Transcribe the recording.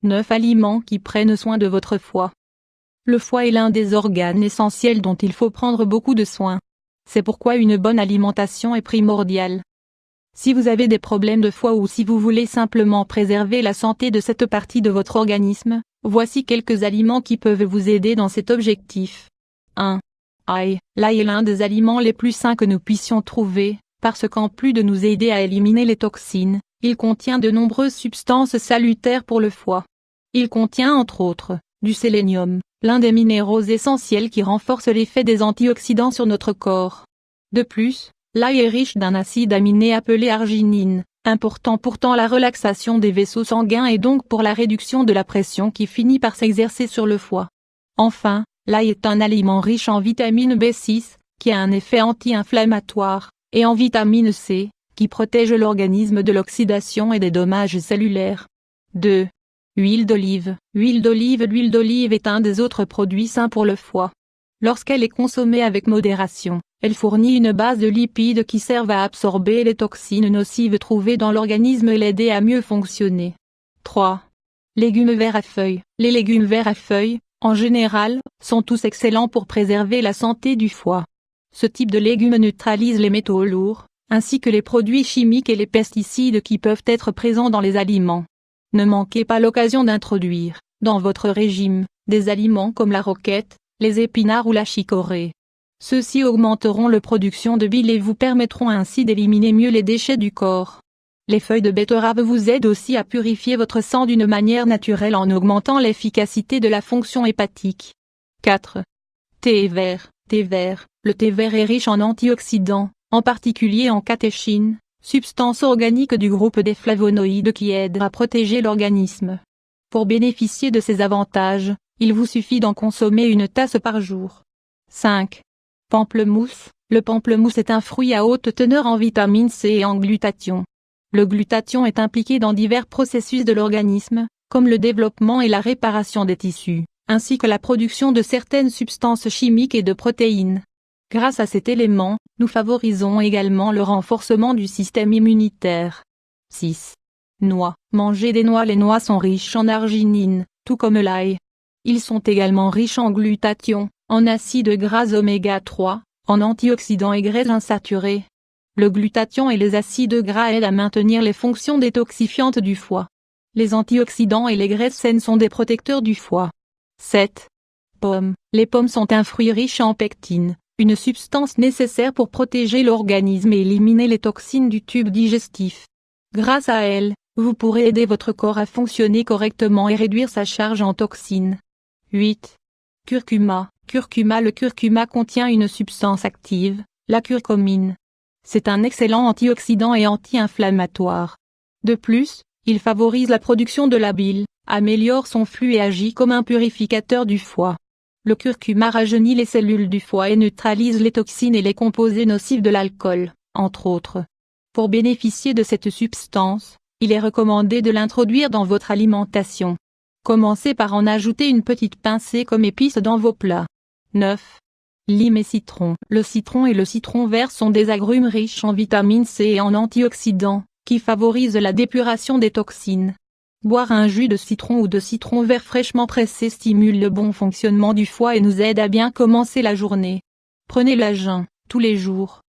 9 aliments qui prennent soin de votre foie. Le foie est l'un des organes essentiels dont il faut prendre beaucoup de soin. C'est pourquoi une bonne alimentation est primordiale. Si vous avez des problèmes de foie ou si vous voulez simplement préserver la santé de cette partie de votre organisme, voici quelques aliments qui peuvent vous aider dans cet objectif. 1. L'ail. L'ail est l'un des aliments les plus sains que nous puissions trouver, parce qu'en plus de nous aider à éliminer les toxines, il contient de nombreuses substances salutaires pour le foie. Il contient entre autres, du sélénium, l'un des minéraux essentiels qui renforce l'effet des antioxydants sur notre corps. De plus, l'ail est riche d'un acide aminé appelé arginine, important pour la relaxation des vaisseaux sanguins et donc pour la réduction de la pression qui finit par s'exercer sur le foie. Enfin, l'ail est un aliment riche en vitamine B6, qui a un effet anti-inflammatoire, et en vitamine C, qui protège l'organisme de l'oxydation et des dommages cellulaires. 2. Huile d'olive. L'huile d'olive est un des autres produits sains pour le foie. Lorsqu'elle est consommée avec modération, elle fournit une base de lipides qui servent à absorber les toxines nocives trouvées dans l'organisme et l'aider à mieux fonctionner. 3. Légumes verts à feuilles. Les légumes verts à feuilles, en général, sont tous excellents pour préserver la santé du foie. Ce type de légumes neutralise les métaux lourds, ainsi que les produits chimiques et les pesticides qui peuvent être présents dans les aliments. Ne manquez pas l'occasion d'introduire, dans votre régime, des aliments comme la roquette, les épinards ou la chicorée. Ceux-ci augmenteront la production de bile et vous permettront ainsi d'éliminer mieux les déchets du corps. Les feuilles de betterave vous aident aussi à purifier votre sang d'une manière naturelle en augmentant l'efficacité de la fonction hépatique. 4. Thé vert. Thé vert. Le thé vert est riche en antioxydants, en particulier en catéchine, substance organique du groupe des flavonoïdes qui aident à protéger l'organisme. Pour bénéficier de ces avantages, il vous suffit d'en consommer une tasse par jour. 5. Pamplemousse. Le pamplemousse est un fruit à haute teneur en vitamine C et en glutathion. Le glutathion est impliqué dans divers processus de l'organisme, comme le développement et la réparation des tissus, ainsi que la production de certaines substances chimiques et de protéines. Grâce à cet élément, nous favorisons également le renforcement du système immunitaire. 6. Noix. Mangez des noix. Les noix sont riches en arginine, tout comme l'ail. Ils sont également riches en glutathion, en acides gras oméga 3, en antioxydants et graisses insaturées. Le glutathion et les acides gras aident à maintenir les fonctions détoxifiantes du foie. Les antioxydants et les graisses saines sont des protecteurs du foie. 7. Pommes. Les pommes sont un fruit riche en pectine, une substance nécessaire pour protéger l'organisme et éliminer les toxines du tube digestif. Grâce à elle, vous pourrez aider votre corps à fonctionner correctement et réduire sa charge en toxines. 8. Curcuma. Le curcuma contient une substance active, la curcumine. C'est un excellent antioxydant et anti-inflammatoire. De plus, il favorise la production de la bile, améliore son flux et agit comme un purificateur du foie. Le curcuma rajeunit les cellules du foie et neutralise les toxines et les composés nocifs de l'alcool, entre autres. Pour bénéficier de cette substance, il est recommandé de l'introduire dans votre alimentation. Commencez par en ajouter une petite pincée comme épice dans vos plats. 9. Lime et citron. Le citron et le citron vert sont des agrumes riches en vitamine C et en antioxydants, qui favorisent la dépuration des toxines. Boire un jus de citron ou de citron vert fraîchement pressé stimule le bon fonctionnement du foie et nous aide à bien commencer la journée. Prenez-le à jeun, tous les jours.